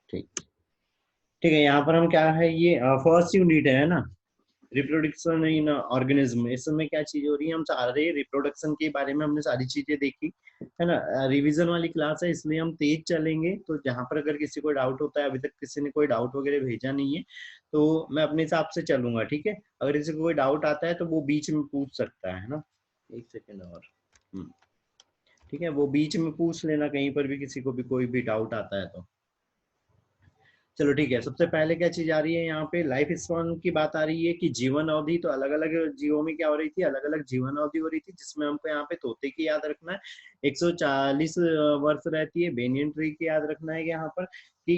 ठीक। ठीक है, यहाँ पर हम क्या है, ये फर्स्ट यूनिट है ना, रिप्रोडक्शन इन ऑर्गेनिज्म। इसमें क्या चीज हो रही है, हम सारे रिप्रोडक्शन के बारे में हमने सारी चीजें देखी है ना। रिवीजन वाली क्लास है इसलिए हम तेज चलेंगे, तो जहां पर अगर किसी को डाउट होता है, अभी तक किसी ने कोई डाउट वगैरह भेजा नहीं है, तो मैं अपने हिसाब से चलूंगा। ठीक है, अगर किसी को कोई डाउट आता है तो वो बीच में पूछ सकता है ना। एक सेकेंड और। हम्म, ठीक है, वो बीच में पूछ लेना कहीं पर भी किसी को भी कोई भी डाउट आता है तो। चलो ठीक है, सबसे पहले क्या चीज आ रही है यहाँ पे, लाइफ स्पैन की बात आ रही है कि जीवन अवधि। तो अलग अलग जीवों में क्या हो रही थी, अलग अलग जीवन अवधि हो रही थी, जिसमें हमको यहाँ पे तोते की याद रखना है 140 वर्ष रहती है। बेनियन ट्री की याद रखना है यहाँ पर कि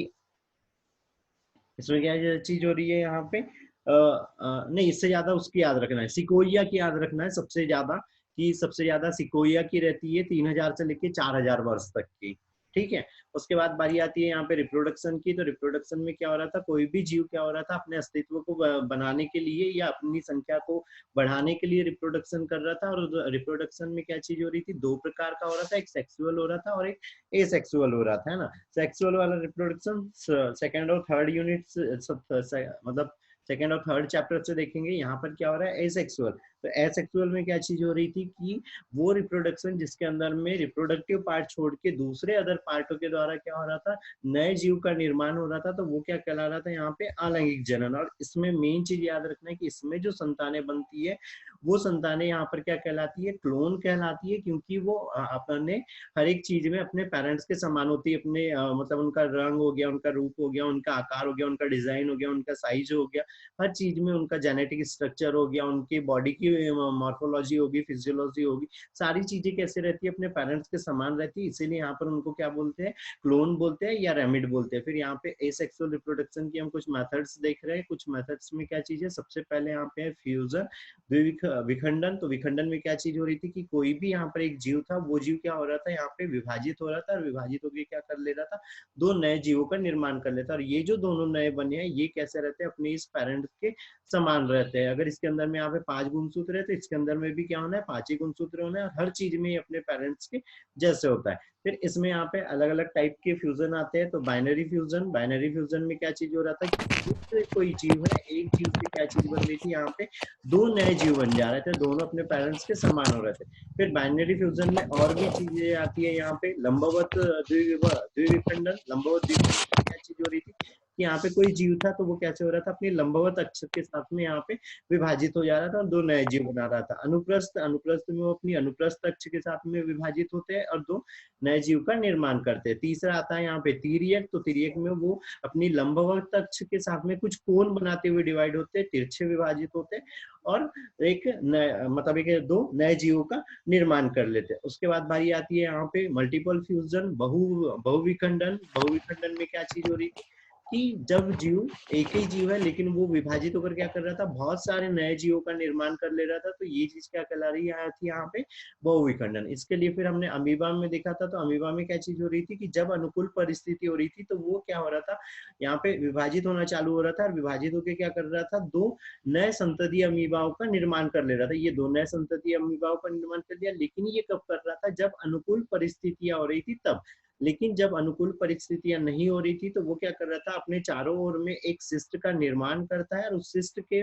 इसमें क्या चीज हो रही है यहाँ पे, नहीं इससे ज्यादा उसकी याद रखना है, सिकोइया की याद रखना है सबसे ज्यादा, कि सबसे ज्यादा सिकोइया की रहती है 3000 से लेके 4000 वर्ष तक की। ठीक है, उसके बाद बारी आती है यहाँ पे रिप्रोडक्शन की। तो रिप्रोडक्शन में क्या हो रहा था, कोई भी जीव क्या हो रहा था, अपने अस्तित्व को बनाने के लिए या अपनी संख्या को बढ़ाने के लिए रिप्रोडक्शन कर रहा था। और रिप्रोडक्शन में क्या चीज हो रही थी, दो प्रकार का हो रहा था, एक सेक्सुअल हो रहा था और एक एसेक्सुअल हो रहा था, है ना। सेक्सुअल वाला रिप्रोडक्शन सेकंड और थर्ड यूनिट मतलब सेकंड और थर्ड चैप्टर से देखेंगे। यहाँ पर क्या हो रहा है, एसेक्सुअल। तो एसेक्सुअल में क्या चीज हो रही थी कि वो रिप्रोडक्शन जिसके अंदर में रिप्रोडक्टिव पार्ट छोड़ के दूसरे अदर पार्टों के द्वारा क्या हो रहा था, नए जीव का निर्माण हो रहा था। तो वो क्या कहला रहा था यहाँ पे, अलैंगिक जनन। और इसमें मेन चीज याद रखना है कि इसमें जो संतानें बनती है, वो संतानें यहाँ पर क्या कहलाती है, क्लोन कहलाती है, क्योंकि वो अपने हर एक चीज में अपने पेरेंट्स के समान होती है। अपने मतलब उनका रंग हो गया, उनका रूप हो गया, उनका आकार हो गया, उनका डिजाइन हो गया, उनका साइज हो गया, हर चीज में उनका जेनेटिक स्ट्रक्चर हो गया, उनकी बॉडी की मॉर्फोलॉजी होगी, फिजियोलॉजी होगी, सारी चीजें कैसे रहती है, अपने पेरेंट्स के समान रहती है। इसीलिए यहाँ पर उनको क्या बोलते हैं, क्लोन बोलते हैं या रेमिड बोलते हैं। फिर यहाँ पे एसेक्सुअल रिप्रोडक्शन की हम कुछ मेथड्स देख रहे हैं। कुछ मेथड्स में क्या चीज है, सबसे पहले यहाँ पे है फ्यूजन, विखंडन। तो विखंडन में क्या चीज हो रही थी कि कोई भी यहाँ पर एक जीव था, वो जीव क्या हो रहा था, यहाँ पे विभाजित हो रहा था, और विभाजित होकर क्या कर ले रहा था, दो नए जीवों का निर्माण कर लेता है। और ये जो दोनों नए बने हैं, ये कैसे रहते हैं, अपने इस पेरेंट के समान रहते हैं। अगर इसके अंदर में यहाँ पे 5 गुणसूत्र है, तो इसके अंदर में भी क्या होना है, 5 ही गुणसूत्र होना है, और हर चीज में अपने पेरेंट्स के जैसे होता है। फिर इसमें यहाँ पे अलग अलग टाइप के फ्यूजन आते हैं। तो बाइनरी फ्यूजन, बाइनरी फ्यूजन में क्या चीज हो रहा था कि कोई जीव है, एक जीव से क्या चीज बन रही थी, यहाँ पे दो नए जीव बन जा रहे थे, दोनों अपने पेरेंट्स के समान हो रहे थे। फिर बाइनरी फ्यूजन में और भी चीजें आती है यहाँ पे, लंबवत द्विविखंडन। लंबवत द्विविखंडन में क्या चीज हो रही थी कि यहाँ पे कोई जीव था, तो वो कैसे हो रहा था, अपनी लंबवत अक्ष के साथ में यहाँ पे विभाजित हो जा रहा था और दो नए जीव बना रहा था। अनुप्रस्थ, अनुप्रस्थ में वो अपनी अनुप्रस्थ अक्ष के साथ में विभाजित होते हैं और दो नए जीव का निर्माण करते हैं। तीसरा आता है यहाँ पे तिर्यक। तो तिर्यक में वो अपनी लंबवत अक्ष के साथ में कुछ कोण बनाते हुए डिवाइड होते हैं, तिरछे विभाजित होते हैं, और एक नए मतलब एक दो नए जीवों का निर्माण कर लेते हैं। उसके बाद बारी आती है यहाँ पे मल्टीपल फ्यूजन, बहुविखंडन। बहुविखंडन में क्या चीज हो रही थी कि जब जीव एक ही जीव है, लेकिन वो विभाजित होकर क्या कर रहा था, बहुत सारे नए जीवों का निर्माण कर ले रहा था। तो ये चीज क्या कहला रही है थी यहाँ पे, बहुविखंडन। इसके लिए फिर हमने अमीबा में देखा था। तो अमीबा में क्या चीज हो रही थी कि जब अनुकूल परिस्थिति हो रही थी, तो वो क्या हो रहा था, यहाँ पे विभाजित होना चालू हो रहा था, और विभाजित होकर क्या कर रहा था, दो नए संतति अमीबाओं का निर्माण कर ले रहा था। ये दो नए संतति अमीबाओं का निर्माण कर दिया, लेकिन ये कब कर रहा था, जब अनुकूल परिस्थितियां हो रही थी तब। लेकिन जब अनुकूल परिस्थितियां नहीं हो रही थी, तो वो क्या कर रहा था, अपने चारों ओर में एक सिस्ट का निर्माण करता है, और उस सिस्ट के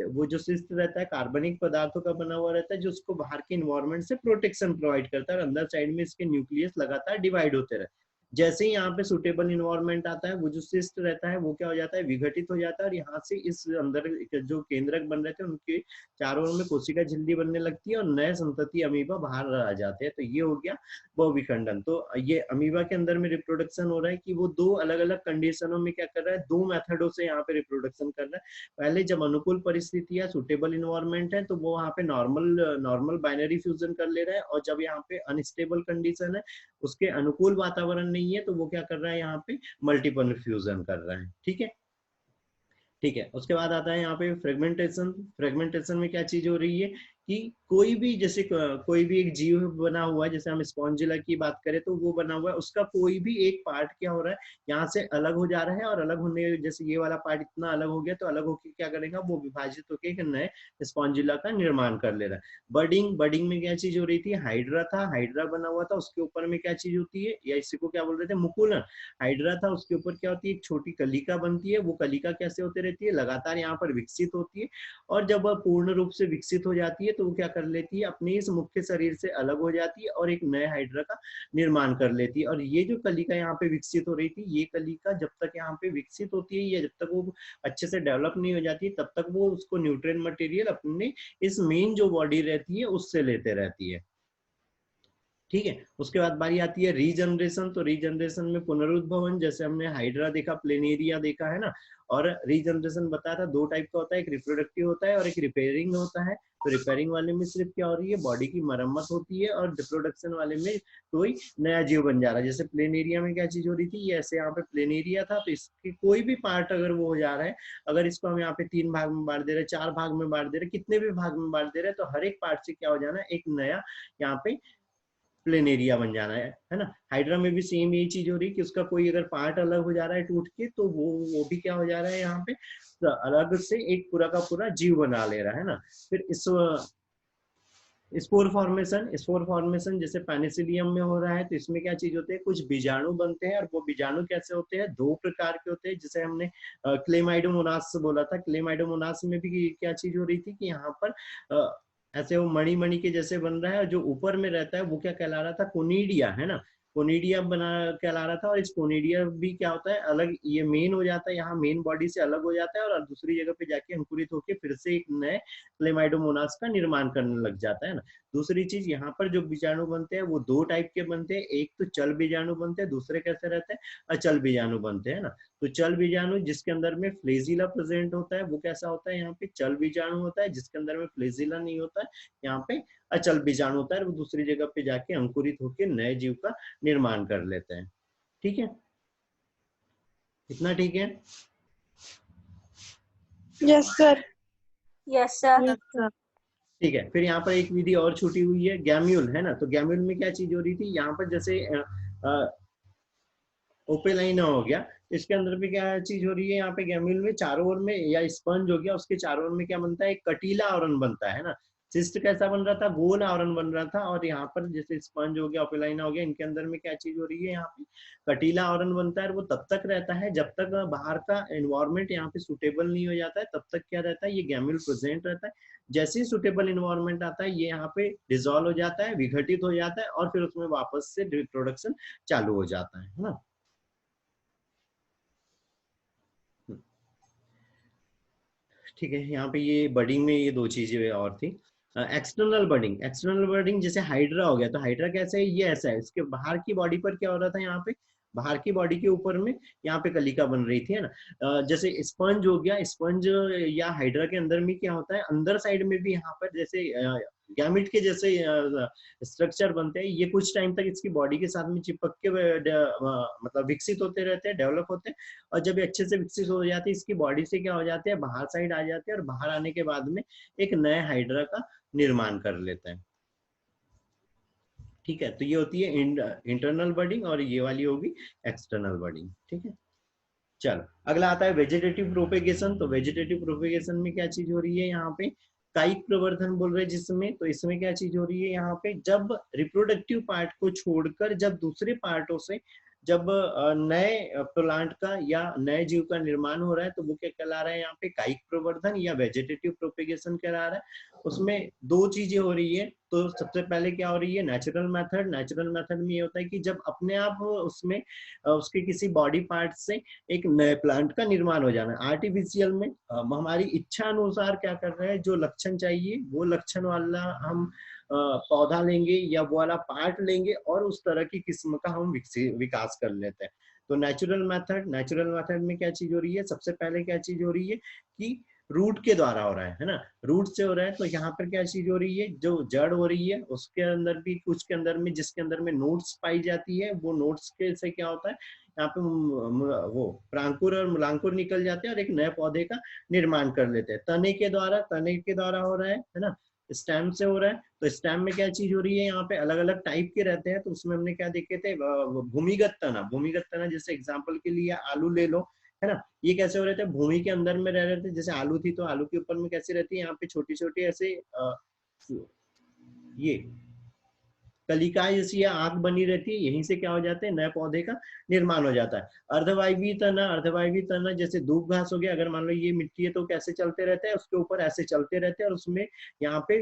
वो जो सिस्ट रहता है कार्बनिक पदार्थों का बना हुआ रहता है, जो उसको बाहर के इन्वायरमेंट से प्रोटेक्शन प्रोवाइड करता है, और अंदर साइड में इसके न्यूक्लियस लगातार डिवाइड होते रहते। जैसे ही यहाँ पे सुटेबल इन्वायरमेंट आता है, वो जो सिस्ट रहता है वो क्या हो जाता है, विघटित हो जाता है, और यहाँ से इस अंदर जो केंद्रक बन रहे थे उनके चारों ओर में कोशिका झिल्ली बनने लगती है, और नए संतति अमीबा बाहर आ जाते हैं। तो ये हो गया बहुविखंडन। तो ये अमीबा के अंदर में रिप्रोडक्शन हो रहा है कि वो दो अलग अलग कंडीशनों में क्या कर रहा है, दो मेथडों से यहाँ पे रिप्रोडक्शन कर रहा है। पहले जब अनुकूल परिस्थिति या सुटेबल इन्वायरमेंट है, तो वो वहाँ पे नॉर्मल नॉर्मल बाइनरी फ्यूजन कर ले रहा है, और जब यहाँ पे अनस्टेबल कंडीशन है, उसके अनुकूल वातावरण नहीं है, तो वो क्या कर रहा है, यहाँ पे मल्टीपल फ्यूजन कर रहा है। ठीक है, ठीक है। उसके बाद आता है यहाँ पे फ्रेगमेंटेशन। फ्रेगमेंटेशन में क्या चीज हो रही है कि कोई भी जैसे कोई भी एक जीव बना हुआ है, जैसे हम स्पॉन्जिला की बात करें तो वो बना हुआ है, उसका कोई भी एक पार्ट क्या हो रहा है, यहाँ से अलग हो जा रहा है, और अलग होने, जैसे ये वाला पार्ट इतना अलग हो गया तो अलग होकर क्या करेगा, वो विभाजित होकर एक नए स्पॉन्जिला का निर्माण कर ले रहा है। बर्डिंग, बर्डिंग में क्या चीज हो रही थी, हाइड्रा था, हाइड्रा बना हुआ था, उसके ऊपर में क्या चीज होती है, या इसी को क्या बोल रहे थे, मुकुलन। हाइड्रा था, उसके ऊपर क्या होती है, एक छोटी कलिका बनती है, वो कलिका कैसे होती रहती है, लगातार यहाँ पर विकसित होती है, और जब वह पूर्ण रूप से विकसित हो जाती है तो वो क्या कर लेती है, अपने इस मुख्य शरीर से अलग हो जाती है और एक नए हाइड्रा का निर्माण कर लेती है। और ये जो कलिका यहाँ पे विकसित हो रही थी, ये कलिका जब तक यहाँ पे विकसित होती है या जब तक वो अच्छे से डेवलप नहीं हो जाती, तब तक वो उसको न्यूट्रिएंट मटेरियल अपने इस मेन जो बॉडी रहती है उससे लेते रहती है। ठीक है, उसके बाद बारी आती है रीजनरेशन। तो रीजनरेशन में पुनरुद्भवन, जैसे हमने हाइड्रा देखा, प्लेनेरिया देखा है ना, और रीजनरेशन बताया था दो टाइप का होता है, एक रिप्रोडक्टिव होता है और एक रिपेयरिंग होता है। तो रिपेयरिंग वाले में सिर्फ क्या हो रही है, बॉडी की मरम्मत होती है, और रिप्रोडक्शन वाले में कोई नया जीव बन जा रहा है। जैसे प्लेनेरिया में क्या चीज हो रही थी, ये ऐसे यहाँ पे प्लेनेरिया था, तो इसके कोई भी पार्ट अगर वो हो जा रहा है, अगर इसको हम यहाँ पे 3 भाग में बांट दे रहे हैं, 4 भाग में बांट दे रहे हैं, कितने भी भाग में बांट दे रहे हैं, तो हर एक पार्ट से क्या हो जाना है, एक नया यहाँ पे प्लेनेरिया बन जाना है ना। हाइड्रा में भी सेम यही चीज हो रही है कि उसका कोई अगर पार्ट अलग हो जा रहा है टूट के, तो वो भी क्या हो जा रहा है, यहाँ पे तो अलग से एक पूरा का पूरा जीव बना ले रहा है ना। फिर इस स्पोर फॉर्मेशन, स्पोर फॉर्मेशन जैसे पेनिसिलियम में हो रहा है, तो इसमें क्या चीज होती है, कुछ बीजाणु बनते हैं, और वो बीजाणु कैसे होते हैं, दो प्रकार के होते हैं। जैसे हमने क्लेमाइडोमोनास बोला था, क्लेमाइडोमोनास में भी क्या चीज हो रही थी कि यहाँ पर ऐसे वो मणि मणि के जैसे बन रहा है, और जो ऊपर में रहता है वो क्या कहला रहा था, कोनिडिया है ना, कोनिडिया बना कहला रहा था। और इस कोनिडिया भी क्या होता है, अलग ये मेन हो जाता है, यहाँ मेन बॉडी से अलग हो जाता है, और दूसरी जगह पे जाके अंकुरित होकर फिर से एक नए क्लेमाइडोमोनास का निर्माण करने लग जाता है ना। दूसरी चीज, यहाँ पर जो बीजाणु बनते हैं वो दो टाइप के बनते हैं, एक तो चल बीजाणु बनते हैं, दूसरे कैसे रहते हैं, अचल बीजाणु बनते हैं ना। तो चल बीजाणु जिसके अंदर में फ्लेजिला प्रेजेंट होता है वो कैसा होता है, यहाँ पे चल बीजाणु होता है, जिसके अंदर में फ्लेजिला नहीं होता है, यहाँ पे अचल बीजाणु होता है, वो दूसरी जगह पे जाके अंकुरित होकर नए जीव का निर्माण कर लेते हैं। ठीक है, इतना ठीक है। Yes sir. Yes sir. ठीक है, फिर यहाँ पर एक विधि और छूटी हुई है, गैम्यूल है ना। तो गैम्यूल में क्या चीज हो रही थी, यहाँ पर जैसे ओपेलाइना हो गया, इसके अंदर भी क्या चीज हो रही है, यहाँ पे गैम्यूल में चारों ओर में, या स्पंज हो गया, उसके चारों ओर में क्या बनता है, एक कटीला आवरण बनता है ना। सिस्ट कैसा बन रहा था, गोल आवरण बन रहा था, और यहाँ पर जैसे स्पंज हो गया, ओपेलाइना हो गया, इनके अंदर में क्या चीज हो रही है, यहाँ पे कटीला आवरण बनता है। और वो तब तक रहता है जब तक बाहर का एनवायरमेंट यहाँ पे सुटेबल नहीं हो जाता है, तब तक क्या रहता है, ये गैम्यूल प्रेजेंट रहता है। जैसे ही सुटेबल इन्वायरमेंट आता है, ये यहाँ पे डिजोल्व हो जाता है, विघटित हो जाता है, और फिर उसमें वापस से रिप्रोडक्शन चालू हो जाता है ना। ठीक है, यहाँ पे ये बर्डिंग में ये दो चीजें और थी। एक्सटर्नल बर्डिंग, एक्सटर्नल बर्डिंग जैसे हाइड्रा हो गया, तो हाइड्रा कैसे है, ये ऐसा है, इसके बाहर की बॉडी पर क्या हो रहा था, यहाँ पे बाहर की बॉडी के ऊपर में यहाँ पे कलिका बन रही थी है ना। जैसे स्पंज हो गया, स्पंज या हाइड्रा के अंदर में क्या होता है, अंदर साइड में भी यहाँ पर जैसे गैमिट के जैसे स्ट्रक्चर बनते हैं, ये कुछ टाइम तक इसकी बॉडी के साथ में चिपक के मतलब विकसित होते रहते हैं, डेवलप होते हैं, और जब ये अच्छे से विकसित हो जाते हैं, इसकी बॉडी से क्या हो जाते हैं, बाहर साइड आ जाते हैं, और बाहर आने के बाद में एक नए हाइड्रा का निर्माण कर लेते हैं। ठीक है, तो ये होती है इंटरनल बर्डिंग, और ये वाली होगी एक्सटर्नल बर्डिंग। ठीक है, चलो अगला आता है वेजिटेटिव प्रोपेगेशन। तो वेजिटेटिव प्रोपेगेशन में क्या चीज हो रही है, यहाँ पे कायिक प्रवर्धन बोल रहे हैं जिसमें, तो इसमें क्या चीज हो रही है, यहाँ पे जब रिप्रोडक्टिव पार्ट को छोड़कर जब दूसरे पार्टों से जब नए प्लांट का या नए जीव का निर्माण हो रहा है, तो वो क्या कहला रहा है, यहाँ पे कायिक प्रवर्धन या वेजिटेटिव प्रोपेगेशन कहला रहा है। उसमें दो चीजें हो रही है। तो सबसे पहले क्या हो रही है, नेचुरल मेथड। नेचुरल मेथड में ये होता है कि जब अपने आप उसमें उसके किसी बॉडी पार्ट से एक नए प्लांट का निर्माण हो जाना। आर्टिफिशियल में हमारी इच्छा अनुसार क्या कर रहे हैं, जो लक्षण चाहिए वो लक्षण वाला हम पौधा लेंगे या वो वाला पार्ट लेंगे, और उस तरह की किस्म का हम विकास कर लेते हैं। तो नेचुरल मेथड, नेचुरल मेथड में क्या चीज हो रही है, सबसे पहले क्या चीज हो रही है कि रूट के द्वारा हो रहा है ना, रूट से हो रहा है। तो यहाँ पर क्या चीज हो रही है, जो जड़ हो रही है उसके अंदर भी कुछ के अंदर में, जिसके अंदर में नोट्स पाई जाती है, वो नोट्स के से क्या होता है, यहाँ पे वो प्रांकुर और मूलांकुर निकल जाते हैं, और एक नए पौधे का निर्माण कर लेते हैं। तने के द्वारा हो रहा है ना। स्टेम से हो रहा है। तो स्टेम में क्या चीज हो रही है, यहाँ पे अलग अलग टाइप के रहते हैं। तो उसमें हमने क्या देखे थे, भूमिगत तना। भूमिगत तना जैसे एग्जाम्पल के लिए आलू ले लो, है ना। ये कैसे हो रहे थे, भूमि के अंदर में रह रहे थे। जैसे आलू थी तो आलू के ऊपर में कैसे रहती है, यहाँ पे छोटी छोटी ऐसे ये कलिका जैसी आंख बनी रहती है, यहीं से क्या हो जाता है, नए पौधे का निर्माण हो जाता है। अर्धवायवीय तना, अर्धवायवीय तना जैसे दूब घास हो गया। अगर मान लो ये मिट्टी है तो कैसे चलते रहते हैं, उसके ऊपर ऐसे चलते रहते हैं, और उसमें यहाँ पे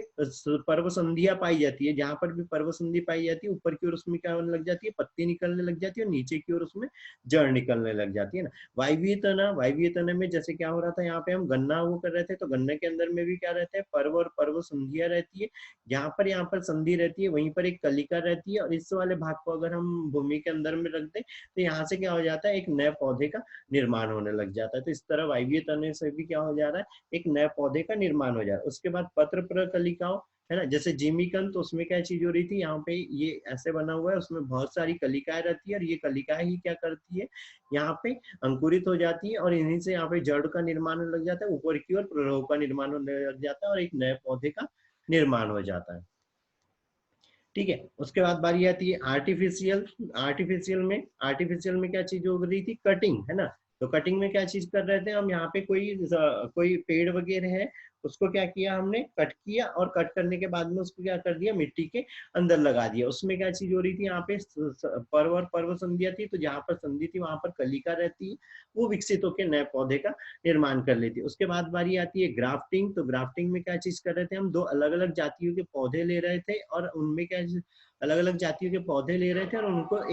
पर्व संधियां पाई जाती है। जहां पर भी पर्व संधि पाई जाती है, ऊपर की ओर उसमें क्या होने लग जाती है, पत्ती निकलने लग जाती है, और नीचे की ओर उसमें जड़ निकलने लग जाती है ना। वायवीय तना, वायवीय तना में जैसे क्या हो रहा था, यहाँ पे हम गन्ना वो कर रहे थे, तो गन्ने के अंदर में भी क्या रहता है, पर्व और पर्व संधियां रहती है। यहाँ पर संधि रहती है, वहीं पर एक कलिका रहती है, और इस वाले भाग को अगर हम भूमि के अंदर में रख दें तो यहाँ से क्या हो जाता है, एक नए पौधे का निर्माण होने लग जाता है। तो इस तरह वायवीय तने से भी क्या हो जा रहा है, एक नए पौधे का निर्माण हो जा रहा है। उसके बाद पत्र प्रकलिकाओं, है ना, जैसे जिमीकंद, तो उसमें क्या चीज हो रही थी, यहाँ पे ये ऐसे बना हुआ है, उसमें बहुत सारी कलिकाएं रहती है, और ये कलिकाएं ही क्या करती है, यहाँ पे अंकुरित हो जाती है, और इन्हीं से यहाँ पे जड़ का निर्माण होने लग जाता है, ऊपर की ओर प्ररोह का निर्माण होने लग जाता है, और एक नए पौधे का निर्माण हो जाता है। ठीक है। उसके बाद बारी आती है आर्टिफिशियल। आर्टिफिशियल में क्या चीज हो रही थी, कटिंग, है ना। तो कटिंग में क्या चीज कर रहे थे हम, यहाँ पे कोई पेड़ वगैरह है, उसको क्या किया हमने, कट किया, और कट करने के बाद में उसको क्या कर दिया, मिट्टी के अंदर लगा दिया। उसमें क्या चीज हो रही थी, यहाँ पे पर्व और पर्व संधियां थी, तो जहाँ पर संधि थी वहां पर कलिका रहती है, वो विकसित होकर नए पौधे का निर्माण कर लेती है। उसके बाद बारी आती है ग्राफ्टिंग। तो ग्राफ्टिंग में क्या चीज कर रहे थे हम, दो अलग अलग जातियों के पौधे ले रहे थे, और उनमें क्या अलग अलग जातियों के पौधे ले रहे थे, और उनको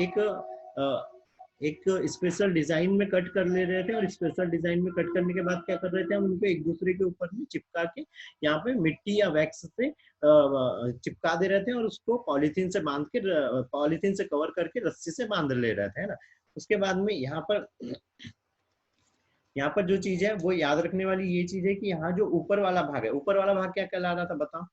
एक स्पेशल डिजाइन में कट कर ले रहे थे, और स्पेशल डिजाइन में कट करने के बाद क्या कर रहे थे हम, उनको एक दूसरे के ऊपर में चिपका के यहाँ पे मिट्टी या वैक्स से चिपका दे रहे थे, और उसको पॉलीथीन से बांध के, पॉलीथीन से कवर करके रस्सी से बांध ले रहे थे, है ना। उसके बाद में यहाँ पर जो चीज है वो याद रखने वाली ये चीज है कि यहाँ जो ऊपर वाला भाग है, ऊपर वाला भाग क्या कहला रहा था, बताओ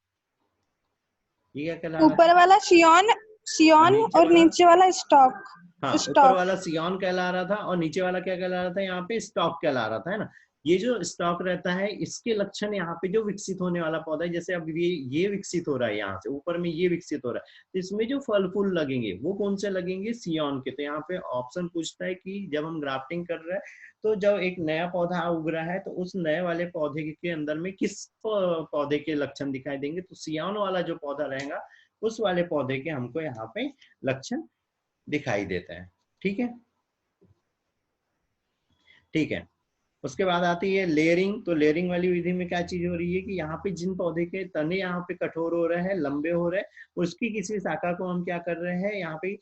ये क्या कहला रहा था। ऊपर वाला सियोन, सियोन और वाला, नीचे वाला स्टॉक। हाँ, ऊपर वाला सियोन कहला रहा था, और नीचे वाला क्या कहला रहा था, यहाँ पे स्टॉक कहला रहा था, है ना। ये जो स्टॉक रहता है, इसके लक्षण यहाँ पे जो विकसित होने वाला पौधा है, जैसे अब ये विकसित हो रहा है, यहाँ से ऊपर में ये विकसित हो रहा है, तो इसमें जो फल फूल लगेंगे वो कौन से लगेंगे, सियोन के। तो यहाँ पे ऑप्शन पूछता है कि जब हम ग्राफ्टिंग कर रहे हैं, तो जब एक नया पौधा उग रहा है, तो उस नए वाले पौधे के अंदर में किस पौधे के लक्षण दिखाई देंगे, तो सियोन वाला जो पौधा रहेगा, उस वाले पौधे के हमको यहाँ पे लक्षण दिखाई देता है। ठीक है, ठीक है। उसके बाद आती है लेयरिंग। तो लेयरिंग वाली विधि में क्या चीज हो रही है कि यहाँ पे जिन पौधे के तने यहाँ पे कठोर हो रहे हैं, लंबे हो रहे हैं, उसकी किसी शाखा को हम क्या कर रहे हैं, यहाँ पे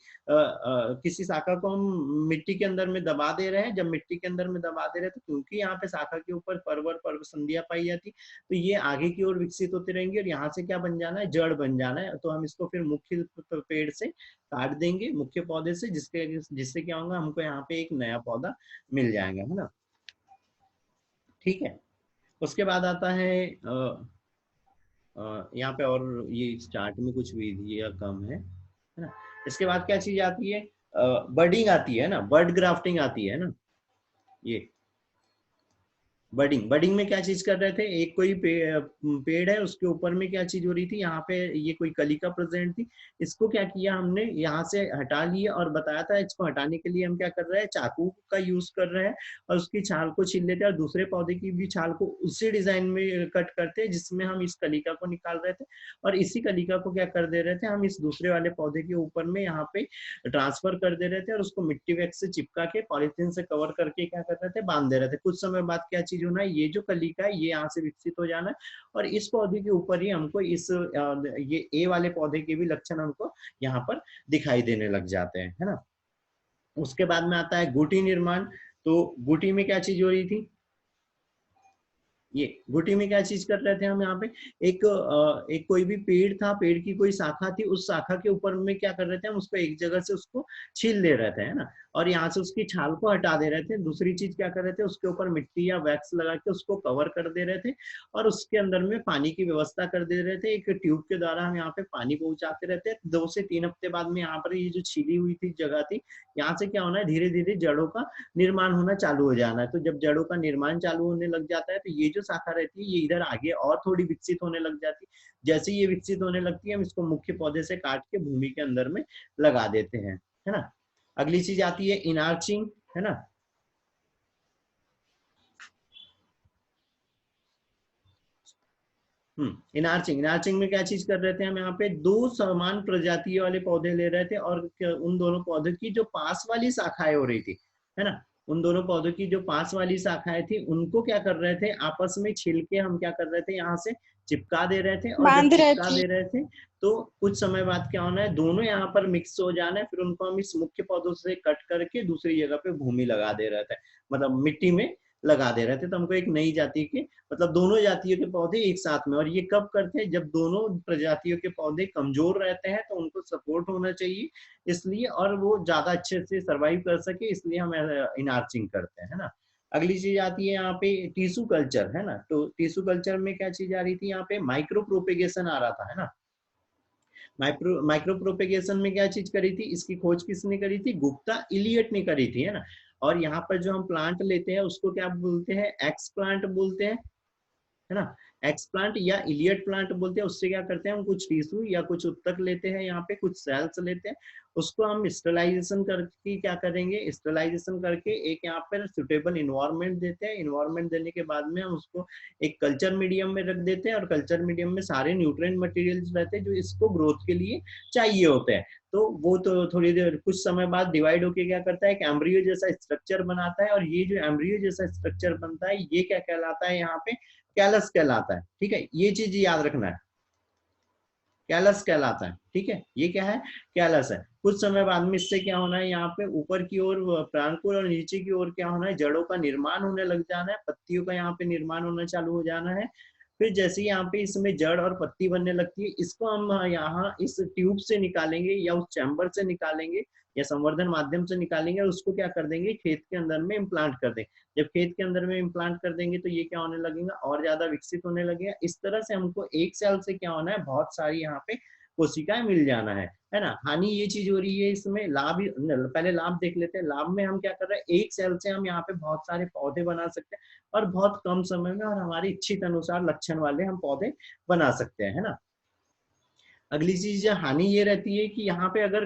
किसी शाखा को हम मिट्टी के अंदर में दबा दे रहे हैं। जब मिट्टी के अंदर में दबा दे रहे हैं, तो क्योंकि यहाँ पे शाखा के ऊपर पर्व संधियां पाई जाती, तो ये आगे की ओर विकसित होते रहेंगे, और यहाँ से क्या बन जाना है, जड़ बन जाना है। तो हम इसको फिर मुख्य पेड़ से काट देंगे, मुख्य पौधे से, जिससे क्या होगा, हमको यहाँ पे एक नया पौधा मिल जाएगा, है ना। ठीक है। उसके बाद आता है यहाँ पे, और ये स्टार्ट में कुछ विधियां कम है ना। इसके बाद क्या चीज आती है, बर्डिंग आती है ना, बर्ड ग्राफ्टिंग आती है ना। ये बडिंग में क्या चीज कर रहे थे, एक कोई पेड़ है, उसके ऊपर में क्या चीज हो रही थी, यहाँ पे ये कोई कलिका प्रेजेंट थी, इसको क्या किया हमने, यहाँ से हटा लिया, और बताया था इसको हटाने के लिए हम क्या कर रहे हैं, चाकू का यूज कर रहे हैं, और उसकी छाल को छील लेते हैं, और दूसरे पौधे की भी छाल को उसी डिजाइन में कट करते हैं जिसमें हम इस कलिका को निकाल रहे थे, और इसी कलिका को क्या कर दे रहे थे, हम इस दूसरे वाले पौधे के ऊपर में यहाँ पे ट्रांसफर कर दे रहे थे, और उसको मिट्टी वैक्स से चिपका के पॉलिथीन से कवर करके क्या कर रहे थे, बांध दे रहे थे। कुछ समय बाद क्या चीज होना है, ये जो कलिका है ये यहाँ से विकसित हो जाना है, और इस पौधे के ऊपर ही हमको ये ए वाले पौधे के भी लक्षण हमको यहाँ पर दिखाई देने लग जाते हैं, है ना। उसके बाद में आता है गुटी निर्माण। तो गुटी में क्या चीज हो रही थी, ये गुटी में क्या चीज कर रहे थे हम, यहाँ पे एक कोई भी पेड़ था, पेड़ की कोई शाखा थी, उस शाखा के ऊपर में क्या कर रहे थे हम, उसको एक जगह से उसको छील दे रहे थे, है ना, और यहाँ से उसकी छाल को हटा दे रहे थे। दूसरी चीज क्या कर रहे थे, उसके ऊपर मिट्टी या वैक्स लगा के उसको कवर कर दे रहे थे, और उसके अंदर में पानी की व्यवस्था कर दे रहे थे। एक ट्यूब के द्वारा हम यहाँ पे पानी पहुंचाते रहते। 2 से 3 हफ्ते बाद में यहाँ पर ये जो छीली हुई थी जगह थी, यहाँ से क्या होना है, धीरे धीरे जड़ों का निर्माण होना चालू हो जाना है। तो जब जड़ों का निर्माण चालू होने लग जाता है, तो ये जो शाखा रहती है ये इधर आगे और थोड़ी विकसित होने लग जाती है। जैसे ये विकसित होने लगती है हम इसको मुख्य पौधे से काट के भूमि के अंदर में लगा देते हैं, है ना। अगली चीज आती है इनार्चिंग, है ना। इनार्चिंग, इनार्चिंग में क्या चीज कर रहे थे हम, यहाँ पे दो समान प्रजातियों वाले पौधे ले रहे थे और उन दोनों पौधों की जो पास वाली शाखाएं हो रही थी, है ना, उन दोनों पौधों की जो पास वाली शाखाएं थी उनको क्या कर रहे थे, आपस में छिल के हम क्या कर रहे थे, यहाँ से चिपका दे रहे थे। और जब बांध रहे चिपका थे। दे रहे थे तो कुछ समय बाद क्या होना है, दोनों यहाँ पर मिक्स हो जाना है, फिर उनको हम इस मुख्य पौधों से कट करके दूसरी जगह पे भूमि लगा दे रहे थे, मतलब मिट्टी में लगा दे रहे थे। तो हमको एक नई जाति के, मतलब दोनों जातियों के पौधे एक साथ में। और ये कब करते हैं, जब दोनों प्रजातियों के पौधे कमजोर रहते हैं तो उनको सपोर्ट होना चाहिए इसलिए, और वो ज्यादा अच्छे से सरवाइव कर सके इसलिए हम इनार्चिंग करते हैं, है ना। अगली चीज आती है यहाँ पे टिश्यू कल्चर, है ना। तो टिश्यू कल्चर में क्या चीज आ रही थी, यहाँ पे माइक्रो प्रोपेगेशन आ रहा था, है ना। माइक्रो प्रोपेगेशन में क्या चीज करी थी, इसकी खोज किसने करी थी, गुप्ता इलियट ने करी थी, है ना। और यहाँ पर जो हम प्लांट लेते हैं उसको क्या बोलते हैं, एक्स प्लांट बोलते हैं, है ना। एक्स प्लांट या इलियट प्लांट बोलते हैं। उससे क्या करते हैं हम, कुछ टिश्यू या कुछ उत्तक लेते हैं, यहाँ पे कुछ सेल्स लेते हैं, उसको हम स्टरलाइजेशन करके क्या करेंगे, स्टरलाइजेशन करके एक यहाँ पर सुटेबल इन्वायरमेंट देते हैं। इन्वायरमेंट देने के बाद में हम उसको एक कल्चर मीडियम में रख देते हैं और कल्चर मीडियम में सारे न्यूट्रिएंट मटेरियल्स रहते हैं जो इसको ग्रोथ के लिए चाहिए होते हैं। तो वो तो थोड़ी देर कुछ समय बाद डिवाइड होके क्या करता है, एक एम्ब्रियो जैसा स्ट्रक्चर बनाता है। और ये जो एम्ब्रियो जैसा स्ट्रक्चर बनता है ये क्या कहलाता है, यहाँ पे कैलस कहलाता है, ठीक है। ये चीज याद रखना है, कैलस कहलाता है, ठीक है। ये क्या है, कैलस है। कुछ समय बाद में इससे क्या होना है, यहाँ पे ऊपर की ओर प्राणकुल और नीचे की ओर क्या होना है, जड़ों का निर्माण होने लग जाना है, पत्तियों का यहाँ पे निर्माण होना चालू हो जाना है। फिर जैसे यहाँ पे इसमें जड़ और पत्ती बनने लगती है, इसको हम यहाँ इस ट्यूब से निकालेंगे या उस चैम्बर से निकालेंगे या संवर्धन माध्यम से निकालेंगे और उसको क्या कर देंगे, खेत के अंदर में इम्प्लांट कर देंगे। जब खेत के अंदर में इम्प्लांट कर देंगे तो ये क्या होने लगेगा, और ज्यादा विकसित होने लगेगा। इस तरह से हमको एक सेल से क्या होना है, बहुत सारी यहाँ पे कोशिकाएं मिल जाना है ना। हानि ये चीज हो रही है इसमें, लाभ पहले लाभ देख लेते हैं। लाभ में हम क्या कर रहे हैं, एक सेल से हम यहाँ पे बहुत सारे पौधे बना सकते हैं और बहुत कम समय में और हमारी इच्छित अनुसार लक्षण वाले हम पौधे बना सकते हैं, है ना। अगली चीज हानि ये रहती है कि यहाँ पे अगर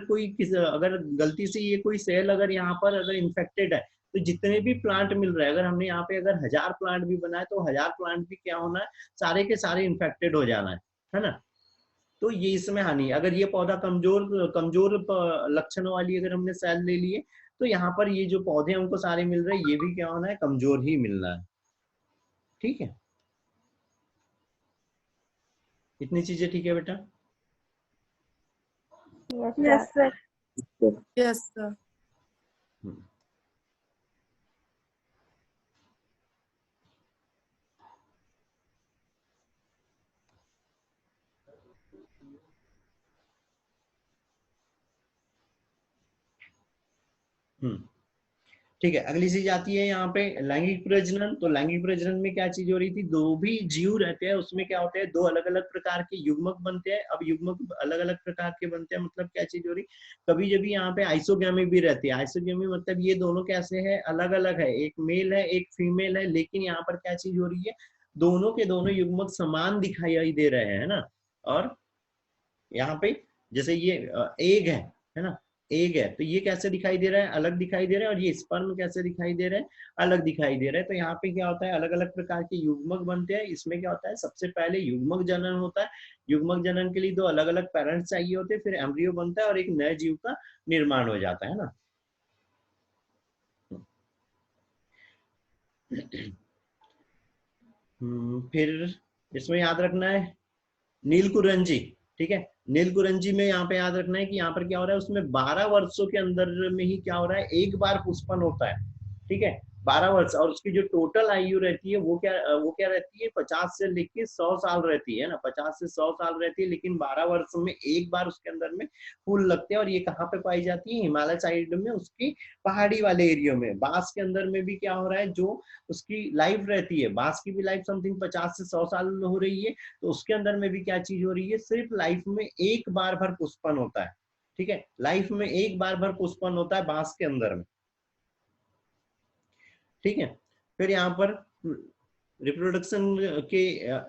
अगर गलती से ये कोई सेल अगर यहाँ पर अगर इन्फेक्टेड है तो जितने भी प्लांट मिल रहे हैं, अगर हमने यहाँ पे अगर 1000 प्लांट भी बनाए तो 1000 प्लांट भी क्या होना है, सारे के सारे इन्फेक्टेड हो जाना है ना। तो ये इसमें हानि, अगर ये पौधा कमजोर कमजोर लक्षणों वाली अगर हमने सेल ले लिए तो यहाँ पर ये जो पौधे हैं उनको सारे मिल रहे हैं, ये भी क्या होना है, कमजोर ही मिलना है, ठीक है। इतनी चीजें ठीक है बेटा। Yes sir. Yes sir. Hmm. ठीक है। अगली चीज आती है यहाँ पे लैंगिक प्रजनन। तो लैंगिक प्रजनन में क्या चीज हो रही थी, दो भी जीव रहते हैं उसमें क्या होते हैं, दो अलग अलग प्रकार के युग्मक बनते हैं। अब युग्मक अलग अलग प्रकार के बनते हैं मतलब क्या चीज हो रही, कभी जब यहाँ पे आइसोगेमी भी रहती है। आइसोगेमी मतलब ये दोनों कैसे है, अलग अलग है, एक मेल है एक फीमेल है, लेकिन यहाँ पर क्या चीज हो रही है, दोनों के दोनों युग्मक समान दिखाई दे रहे हैं, है ना। और यहाँ पे जैसे ये एग है ना, एग है तो ये कैसे दिखाई दे रहा है, अलग दिखाई दे रहा है। और ये स्पर्म कैसे दिखाई दे रहा है, अलग दिखाई दे रहा है। तो यहाँ पे क्या होता है, अलग अलग प्रकार के युग्मक बनते हैं। इसमें क्या होता है, सबसे पहले युग्मक जनन होता है। युग्मक जनन के लिए दो अलग अलग पेरेंट्स चाहिए होते हैं, फिर एम्ब्रियो बनता है और एक नए जीव का निर्माण हो जाता है ना। फिर इसमें याद रखना है नीलकुरंजी, ठीक है। नीलकुरंजी में यहाँ पे याद रखना है कि यहाँ पर क्या हो रहा है, उसमें 12 वर्षों के अंदर में ही क्या हो रहा है, एक बार पुष्पन होता है, ठीक है। 12 वर्ष, और उसकी जो टोटल आयु रहती है वो क्या रहती है, 50 से लेके 100 साल रहती है ना, 50 से 100 साल रहती है। लेकिन 12 वर्ष में एक बार उसके अंदर में फूल लगते हैं। और ये कहाँ पे पाई जाती है, हिमालय साइड में, उसकी पहाड़ी वाले एरिया में। बांस के अंदर में भी क्या हो रहा है, जो उसकी लाइफ रहती है, बांस की भी लाइफ समथिंग 50 से 100 साल हो रही है। तो उसके अंदर में भी क्या चीज हो रही है, सिर्फ लाइफ में एक बार भर पुष्पन होता है, ठीक है। लाइफ में एक बार भर पुष्पन होता है बांस के अंदर में, ठीक है। फिर यहाँ पर रिप्रोडक्शन के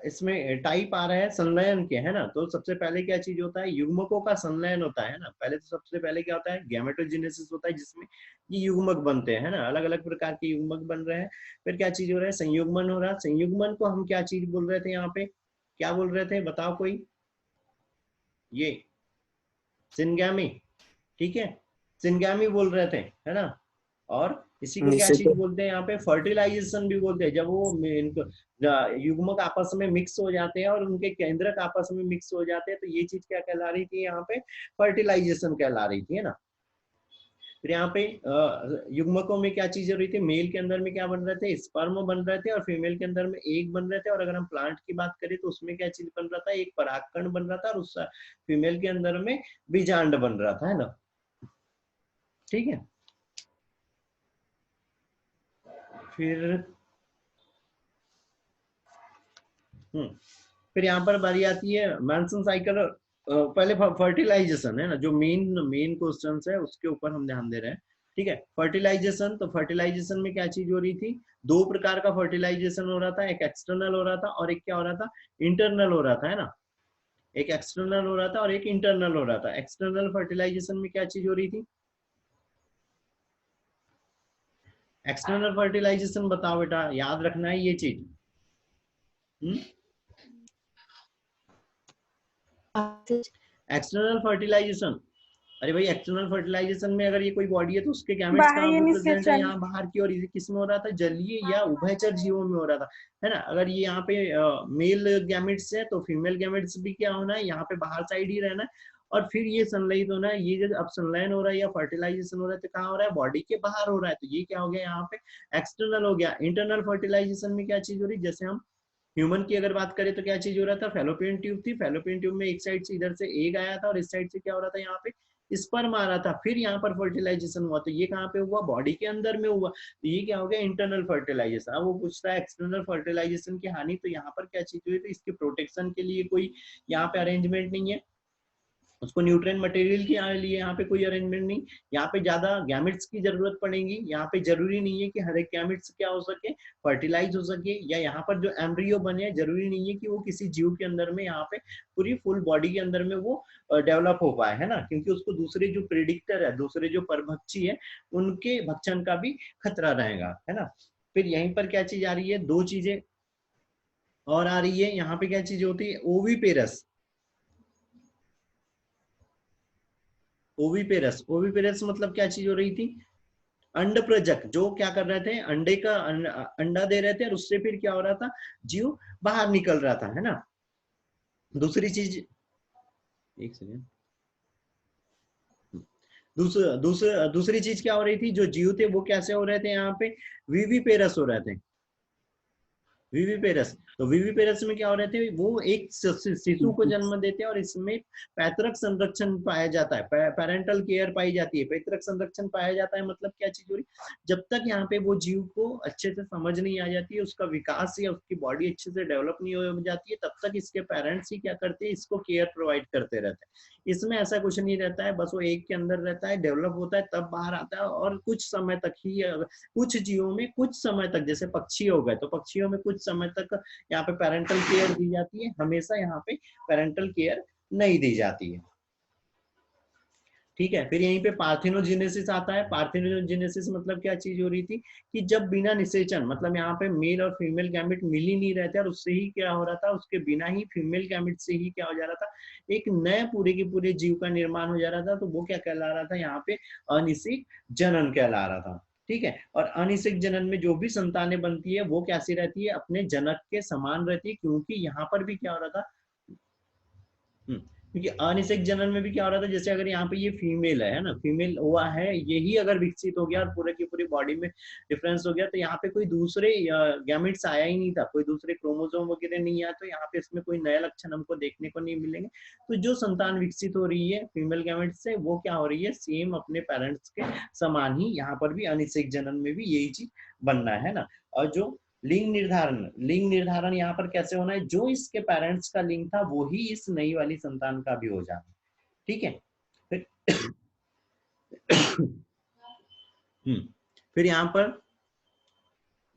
इसमें टाइप आ रहा है संलयन के, है ना। तो सबसे पहले क्या चीज होता है, युग्मकों का संलयन होता है ना। पहले तो सबसे पहले क्या होता है, गैमेटोजेनेसिस होता है, जिसमें ये युग्मक बनते हैं, है ना, अलग अलग प्रकार के युग्मक बन रहे हैं। फिर क्या चीज हो रहा है, संयुग्मन हो रहा है। संयुग्मन को हम क्या चीज बोल रहे थे यहाँ पे, क्या बोल रहे थे बताओ कोई, ये सिनगैमी, ठीक है, सिनगैमी बोल रहे थे, है ना। और इसी को क्या चीज बोलते हैं यहाँ पे, फर्टिलाइजेशन भी बोलते हैं। जब वो इनको युग्मक आपस में मिक्स हो जाते हैं और उनके केंद्रक आपस में मिक्स हो जाते हैं, तो ये चीज क्या कहला रही थी यहाँ पे, फर्टिलाइजेशन कहला रही थी, है ना। फिर यहाँ पे युग्मकों में क्या चीज हो रही थी, मेल के अंदर में क्या बन रहे थे, स्पर्म बन रहे थे, और फीमेल के अंदर में एग बन रहे थे। और अगर हम प्लांट की बात करें तो उसमें क्या चीज बन रहा था, एक परागकण बन रहा था, और उस फीमेल के अंदर में बीजांड बन रहा था, है ना। ठीक है, फिर फिर यहाँ पर बारी आती है मैंसन साइकिल। पहले फर्टिलाइजेशन, है ना, जो मेन मेन क्वेश्चन है उसके ऊपर हम ध्यान दे रहे हैं। ठीक है, फर्टिलाइजेशन, तो फर्टिलाइजेशन में क्या चीज हो रही थी, दो प्रकार का फर्टिलाइजेशन हो रहा था, एक एक्सटर्नल हो रहा था और एक क्या हो रहा था, इंटरनल हो रहा था, है ना। एक एक्सटर्नल हो रहा था और एक इंटरनल हो रहा था। एक्सटर्नल फर्टिलाइजेशन में क्या चीज हो रही थी, एक्सटर्नल फर्टिलाइजेशन बताओ बेटा, याद रखना है ये चीज। एक्सटर्नल फर्टिलाइजेशन, अरे भाई एक्सटर्नल फर्टिलाइजेशन में अगर ये कोई बॉडी है तो उसके गैमेट्स कहाँ बाहरी पे प्रेजेंट है, निषेचन। यहाँ बाहर की ओर। किस में हो रहा था, जलीय या उभयचर जीवों में हो रहा था, है ना। अगर ये यहाँ पे मेल गैमेट्स है तो फीमेल गैमेट्स भी क्या होना है, यहाँ पे बाहर साइड ही रहना है। और फिर ये संलयित होना है। ये जब अब संलयन हो रहा है या फर्टिलाइजेशन हो रहा है तो कहाँ हो रहा है, बॉडी के बाहर हो रहा है। तो ये क्या हो गया यहाँ पे, एक्सटर्नल हो गया। इंटरनल फर्टिलाइजेशन में क्या चीज हो रही, जैसे हम ह्यूमन की अगर बात करें तो क्या चीज हो रहा था, फेलोपियन ट्यूब थी। फेलोपियन ट्यूब में एक साइड से इधर से एग आया था और इस साइड से क्या हो रहा था, यहाँ पे स्पर्म आ रहा था। फिर यहाँ पर फर्टिलाइजेशन हुआ, तो ये कहाँ पे हुआ, बॉडी के अंदर में हुआ। तो ये क्या हो गया, इंटरनल फर्टिलाइजेशन। अब वो पूछता है एक्सटर्नल फर्टिलाइजेशन की हानि, तो यहाँ पर क्या चीज हुई, तो इसके प्रोटेक्शन के लिए कोई यहाँ पे अरेंजमेंट नहीं है। उसको न्यूट्रिएंट मटेरियल के लिए यहाँ पे कोई अरेंजमेंट नहीं। यहाँ पे ज्यादा गैमेट्स की जरूरत पड़ेगी। यहाँ पे जरूरी नहीं है कि हर एक गैमेट्स क्या हो सके, फर्टिलाइज हो सके, या यहाँ पर जो एम्ब्रियो बने, जरूरी नहीं है कि वो किसी जीव के अंदर में यहाँ पे पूरी फुल बॉडी के अंदर में वो डेवलप हो पाए, है ना। क्योंकि उसको दूसरे जो प्रेडिक्टर है, दूसरे जो परभक्षी है, उनके भक्षण का भी खतरा रहेगा, है ना। फिर यहीं पर क्या चीज आ रही है, दो चीजें और आ रही है। यहाँ पे क्या चीज होती है, ओवीपेरस। ओवीपेरस, ओवीपेरस मतलब क्या चीज हो रही थी, अंड प्रजक, जो क्या कर रहे थे, अंडे का अंडा दे रहे थे और उससे फिर क्या हो रहा था, जीव बाहर निकल रहा था, है ना। दूसरी चीज, एक सेकेंड, दूसरी चीज क्या हो रही थी, जो जीव थे वो कैसे हो रहे थे, यहाँ पे विविपेरस हो रहे थे। विविपेरस, तो विविपेरस में क्या हो रहे थे, वो एक शिशु को जन्म देते हैं और इसमें पैतृक संरक्षण पाया जाता है, पेरेंटल केयर पाई जाती है। पैतृक संरक्षण पाया जाता है मतलब क्या चीज हो रही, जब तक यहाँ पे वो जीव को अच्छे से समझ नहीं आ जाती है, उसका विकास या उसकी बॉडी अच्छे से डेवलप नहीं हो जाती है, तब तक इसके पेरेंट्स ही क्या करते हैं, इसको केयर प्रोवाइड करते रहते हैं। इसमें ऐसा कुछ नहीं रहता है, बस वो एक के अंदर रहता है, डेवलप होता है, तब बाहर आता है। और कुछ समय तक ही, कुछ जीवों में कुछ समय तक, जैसे पक्षी हो गए, तो पक्षियों में कुछ समय तक यहाँ पे पेरेंटल केयर दी जाती है, हमेशा यहाँ पे पेरेंटल केयर नहीं दी जाती है। ठीक है, फिर यहीं पे पार्थिनोजेनेसिस आता है। पार्थिनोजेनेसिस मतलब क्या चीज हो रही थी, कि जब बिना निषेचन, मतलब यहाँ पे मेल और फीमेल गैमेट मिल ही नहीं रहते, और उससे ही क्या हो रहा था, उसके बिना ही फीमेल गैमेट से ही क्या हो जा रहा था, एक नए पूरे के पूरे जीव का निर्माण हो जा रहा था। तो वो क्या कहला रहा था यहाँ पे, अनिषिक जनन कहला रहा था। ठीक है, और अनिषिक जनन में जो भी संतानें बनती है वो कैसी रहती है, अपने जनक के समान रहती है। क्योंकि यहाँ पर भी क्या हो रहा था, क्योंकि अनिषेक जनन में भी क्या हो रहा था, जैसे अगर यहाँ पे ये फीमेल है ना, फीमेल हुआ है, यही अगर विकसित हो गया और पूरे की पूरी बॉडी में डिफरेंस हो गया, तो यहाँ पे कोई दूसरे गैमेट्स आया ही नहीं था, कोई दूसरे क्रोमोसोम वगैरह नहीं आया, तो यहाँ पे इसमें कोई नए लक्षण हमको देखने को नहीं मिलेंगे। तो जो संतान विकसित हो रही है फीमेल गैमेट से, वो क्या हो रही है, सेम अपने पेरेंट्स के समान ही यहाँ पर भी अनिषेक जनन में भी यही चीज बनना है ना। और जो लिंग निर्धारण यहाँ पर कैसे होना है, जो इसके पेरेंट्स का लिंग था वो ही इस नई वाली संतान का भी हो जाना। ठीक है, फिर फिर यहाँ पर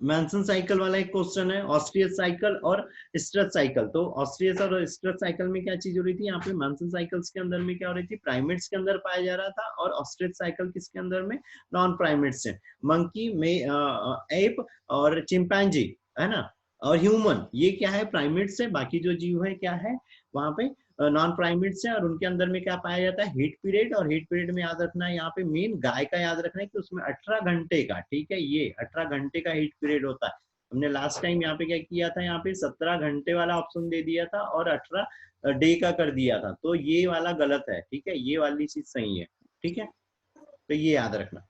मैंसन साइकिल वाला एक क्वेश्चन है, ऑस्ट्रियस साइकिल और स्ट्रेच साइकिल। तो ऑस्ट्रियस और स्ट्रेच साइकिल में क्या चीज हो रही थी, यहाँ पे मैंसन साइकिल्स के अंदर में क्या हो रही थी, प्राइमेट्स के अंदर पाया जा रहा था, और ऑस्ट्रियस साइकिल किसके अंदर में, नॉन प्राइमेट्स से, मंकी में, एप और चिंपैंजी, है ना, और ह्यूमन, ये क्या है, प्राइमेट्स है, बाकी जो जीव है क्या है वहां पे नॉन प्राइमेट्स है। और उनके अंदर में क्या पाया जाता है, हीट पीरियड। और हीट पीरियड में याद रखना है यहाँ पे मेन गाय का याद रखना है कि उसमें 18 घंटे का, ठीक है, ये 18 घंटे का हीट पीरियड होता है। हमने लास्ट टाइम यहाँ पे क्या किया था, यहाँ पे 17 घंटे वाला ऑप्शन दे दिया था और 18 डे का कर दिया था, तो ये वाला गलत है, ठीक है, ये वाली चीज सही है, ठीक है, तो ये याद रखना।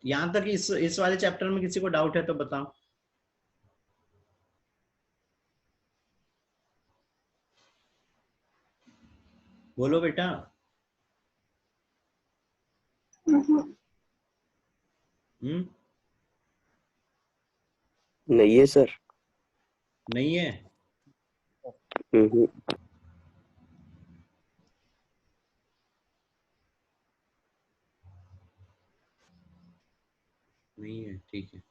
यहाँ तक इस वाले चैप्टर में किसी को डाउट है तो बताओ, बोलो बेटा। हम्म, नहीं है सर। नहीं है, हम्म। नहीं है, ठीक है।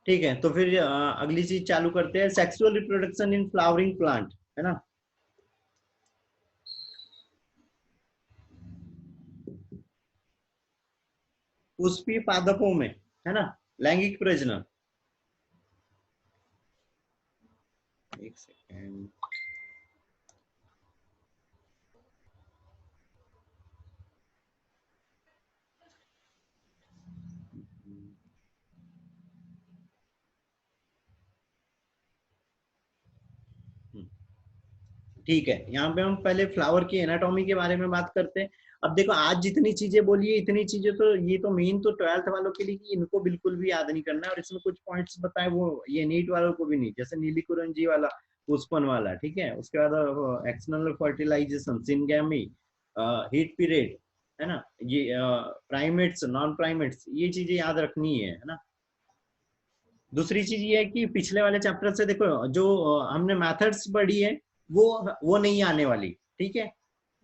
ठीक है, तो फिर अगली चीज चालू करते हैं, sexual reproduction in flowering plant, है ना। पुष्पीय पादपों में, है ना, लैंगिक प्रजनन। एक सेकेंड, ठीक है, यहाँ पे हम पहले फ्लावर की एनाटॉमी के बारे में बात करते हैं। अब देखो, आज जितनी चीजें बोली है, इतनी चीजें तो ये तो मेन तो 12th वालों के लिए, कि इनको बिल्कुल भी याद नहीं करना है, और इसमें कुछ पॉइंट्स बताए वो ये नीट वालों को भी नहीं, जैसे नीली कुरंजी वाला, पुष्पन वाला, ठीक है, उसके बाद external fertilization, syngamy, heat period, है ना, ये प्राइमेट्स, नॉन प्राइमेट्स, ये चीजें याद रखनी है ना। दूसरी चीज ये है कि पिछले वाले चैप्टर से देखो, जो हमने मेथड्स पढ़ी है वो नहीं आने वाली, ठीक है।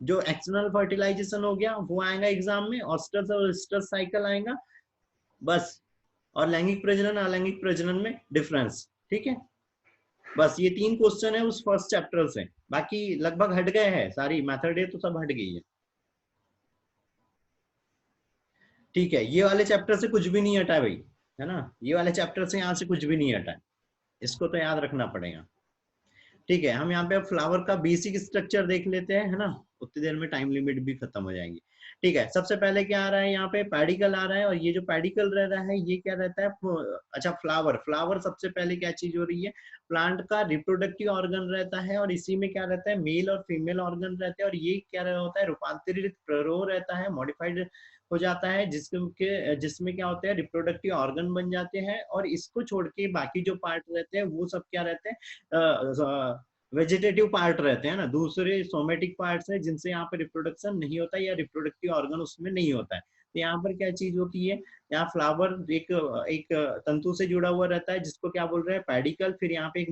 जो एक्सटर्नल फर्टिलाइजेशन हो गया वो आएगा एग्जाम में, ऑस्टस और स्टस साइकिल आएगा बस, और लैंगिक प्रजनन अलैंगिक प्रजनन में डिफरेंस, ठीक है। बस ये 3 क्वेश्चन है उस फर्स्ट चैप्टर से, बाकी लगभग हट गए हैं, सारी मेथड है तो सब हट गई है, ठीक है। ये वाले चैप्टर से कुछ भी नहीं हटा है भाई, है ना, ये वाले चैप्टर से यहाँ से कुछ भी नहीं हटा है, इसको तो याद रखना पड़ेगा, ठीक है। हम यहाँ पे फ्लावर का बेसिक स्ट्रक्चर देख लेते हैं, है ना, उतनी देर में टाइम लिमिट भी खत्म हो जाएंगी, ठीक है। सबसे पहले क्या आ रहा है, यहाँ पे पेडिकल आ रहा है, और ये जो पेडिकल रह रहा है ये क्या रहता है, अच्छा, फ्लावर सबसे पहले क्या चीज हो रही है, प्लांट का रिप्रोडक्टिव ऑर्गन रहता है, और इसी में क्या रहता है, मेल और फीमेल ऑर्गन रहते हैं, और ये क्या होता है, रूपांतरित प्ररोह रहता है, मॉडिफाइड हो जाता है, जिसमें क्या होता है, रिप्रोडक्टिव ऑर्गन बन जाते हैं, और इसको छोड़ के बाकी जो पार्ट रहते हैं वो सब क्या रहते हैं, वेजिटेटिव पार्ट रहते हैं ना, दूसरे सोमेटिक पार्ट्स है जिनसे यहाँ पे रिप्रोडक्शन नहीं होता, या रिप्रोडक्टिव ऑर्गन उसमें नहीं होता है। तो यहाँ पर क्या चीज होती है, यहाँ फ्लावर एक एक तंतु से जुड़ा हुआ रहता है, जिसको क्या बोल रहे हैं, पेडिकल। फिर यहाँ पे एक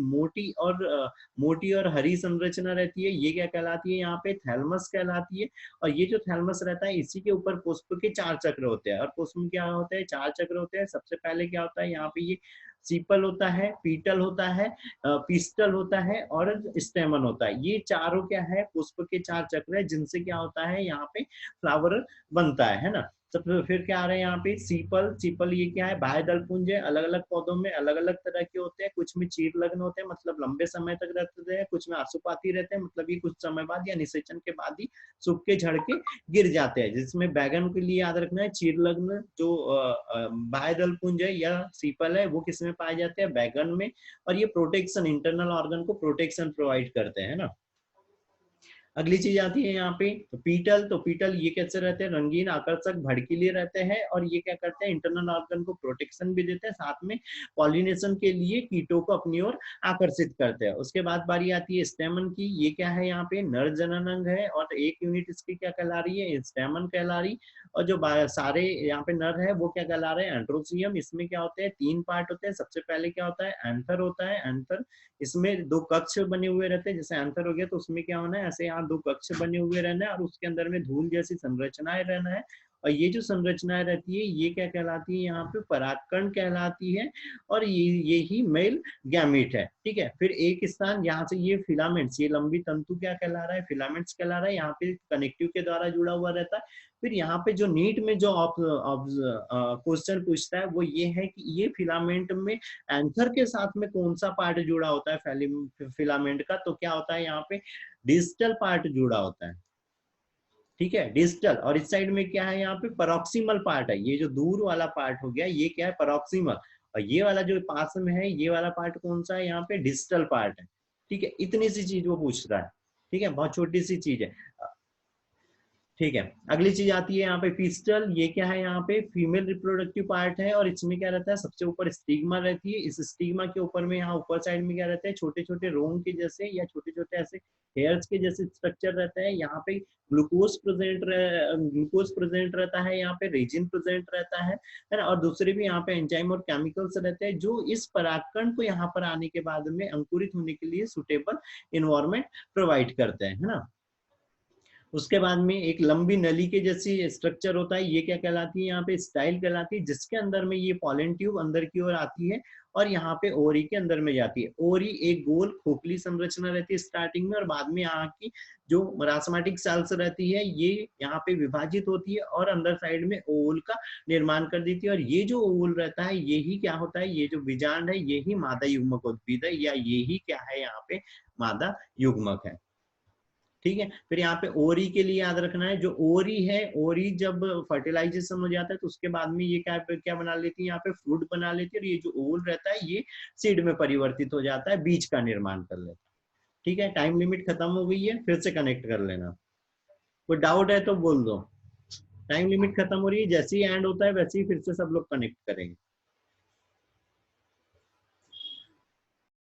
मोटी और हरी संरचना रहती है, ये क्या कहलाती है, यहाँ पे थैलमस कहलाती है। और ये जो थैलमस रहता है, इसी के ऊपर पुष्प के 4 चक्र होते हैं, और पुष्प में क्या होता है, 4 चक्र होते हैं। सबसे पहले क्या होता है, यहाँ पे ये सीपल होता है, पीटल होता है, पिस्टल होता है, और स्टेमन होता है। ये चारों क्या है, पुष्प के 4 चक्र है, जिनसे क्या होता है, यहाँ पे फ्लावर बनता है ना। सब फिर क्या आ रहा है यहाँ पे, सीपल। सीपल ये क्या है, बाह्य दल पुंज है। अलग अलग पौधों में अलग अलग तरह के होते हैं, कुछ में चीर लग्न होते हैं मतलब लंबे समय तक रहते हैं, कुछ में आसुपाती रहते हैं मतलब ये कुछ समय बाद या निषेचन के बाद ही सूख के झड़ के गिर जाते हैं। जिसमें बैगन के लिए याद रखना है, चीर लग्न जो बाह्य दल पुंज है या सीपल है वो किसमें पाए जाते हैं, बैगन में। और ये प्रोटेक्शन, इंटरनल ऑर्गन को प्रोटेक्शन प्रोवाइड करते हैं ना। अगली चीज आती है यहाँ पे तो पीटल। तो पीटल ये कैसे रहते हैं, रंगीन, आकर्षक, भड़कीले रहते हैं और ये क्या करते हैं, इंटरनल ऑर्गन को प्रोटेक्शन भी देते हैं, साथ में पॉलिनेशन के लिए कीटों को अपनी ओर आकर्षित करते हैं। उसके बाद बारी आती है स्टेमन की। ये क्या है, यहाँ पे नर जनन अंग है और एक यूनिट इसकी क्या कहला रही है, स्टेमन कहला रही। और जो सारे यहाँ पे नर है वो क्या कहला रहे हैं, एंड्रोसियम। इसमें क्या होते हैं, 3 पार्ट होते हैं। सबसे पहले क्या होता है, एंथर होता है। एंथर इसमें 2 कक्ष बने हुए रहते हैं। जैसे एंथर हो गया तो उसमें क्या होना है, ऐसे यहाँ 2 कक्ष बने हुए रहना है और उसके अंदर में धूल जैसी संरचनाएं रहना है। और ये जो संरचनाएं रहती है ये क्या कहलाती है, यहाँ पे परागकण कहलाती है। और ये ही मेल गैमेट है। ठीक है, फिर एक स्थान यहाँ से ये फिलामेंट्स, ये लंबी तंतु क्या कहला रहा है, फिलामेंट्स कहला रहा है। यहाँ पे कनेक्टिव के द्वारा जुड़ा हुआ रहता है। फिर यहाँ पे जो नीट में जो क्वेश्चन पूछता है वो ये है कि ये फिलामेंट में एंथर के साथ में कौन सा पार्ट जुड़ा होता है फिलामेंट का, तो क्या होता है यहाँ पे डिस्टल पार्ट जुड़ा होता है। ठीक है, डिस्टल। और इस साइड में क्या है, यहाँ पे परॉक्सिमल पार्ट है। ये जो दूर वाला पार्ट हो गया ये क्या है, परॉक्सिमल। और ये वाला जो पास में है ये वाला पार्ट कौन सा है, यहाँ पे डिस्टल पार्ट है। ठीक है, इतनी सी चीज वो पूछ रहा है। ठीक है, बहुत छोटी सी चीज है। ठीक है, अगली चीज आती है यहाँ पे पिस्टल। ये क्या है, यहाँ पे फीमेल रिप्रोडक्टिव पार्ट है और इसमें क्या रहता है, सबसे ऊपर स्टिग्मा रहती है। इस स्टिग्मा के ऊपर में यहाँ ऊपर साइड में क्या रहता है, छोटे छोटे रोम के जैसे या छोटे छोटे ऐसे हेयर्स के जैसे स्ट्रक्चर रहता है। यहाँ पे ग्लूकोज प्रेजेंट रहता है, यहाँ पे रेजिन प्रेजेंट रहता है ना। और दूसरे भी यहाँ पे एंजाइम और केमिकल्स रहते हैं जो इस परागकण को यहाँ पर आने के बाद में अंकुरित होने के लिए सुटेबल इन्वायरमेंट प्रोवाइड करते हैं, है ना। उसके बाद में एक लंबी नली के जैसी स्ट्रक्चर होता है, ये क्या कहलाती है, यहाँ पे स्टाइल कहलाती है, जिसके अंदर में ये पॉलन ट्यूब अंदर की ओर आती है और यहाँ पे ओरी के अंदर में जाती है। ओरी एक गोल खोखली संरचना रहती है स्टार्टिंग में और बाद में यहाँ की जो मरासमेटिक सेल्स रहती है ये यहाँ पे विभाजित होती है और अंदर साइड में ओवल का निर्माण कर देती है। और ये जो ओवल रहता है यही क्या होता है, ये जो बीजांड है यही मादा युग्मक उद्भिद है या यही क्या है, यहाँ पे मादा युग्मक है। ठीक है, फिर यहाँ पे ओरी के लिए याद रखना है, जो ओरी है, ओरी जब फर्टिलाइजेशन हो जाता है तो उसके बाद में ये क्या बना लेती है, यहाँ पे फ्रूट बना लेती है और ये जो ओवल रहता है ये सीड में परिवर्तित हो जाता है, बीज का निर्माण कर लेता है। ठीक है, टाइम लिमिट खत्म हो गई है, फिर से कनेक्ट कर लेना। कोई डाउट है तो बोल दो। टाइम लिमिट खत्म हो रही है, जैसे ही एंड होता है वैसे ही फिर से सब लोग कनेक्ट करेंगे।